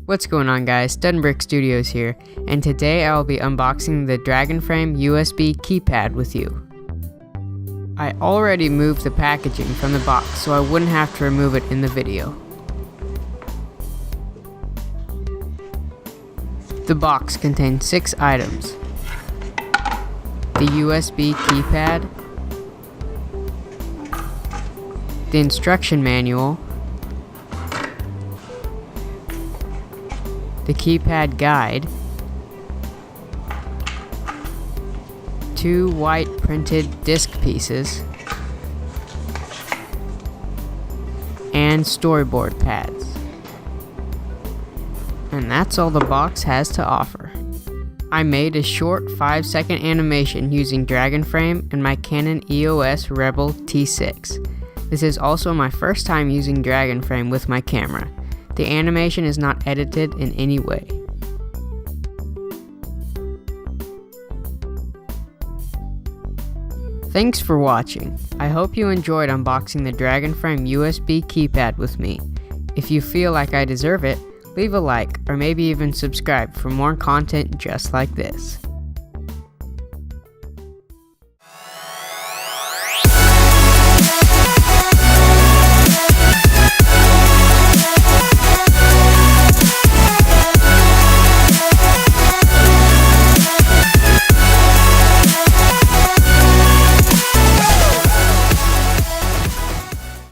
What's going on, guys? Brix Studios here, and today I will be unboxing the Dragonframe USB keypad with you. I already moved the packaging from the box so I wouldn't have to remove it in the video. The box contains 6 items: the USB keypad, the instruction manual, the keypad guide, 2 white printed disc pieces, and storyboard pads. And that's all the box has to offer. I made a short 5-second animation using Dragonframe and my Canon EOS Rebel T6. This is also my first time using Dragonframe with my camera. The animation is not edited in any way. Thanks for watching. I hope you enjoyed unboxing the Dragonframe USB keypad with me. If you feel like I deserve it, leave a like or maybe even subscribe for more content just like this.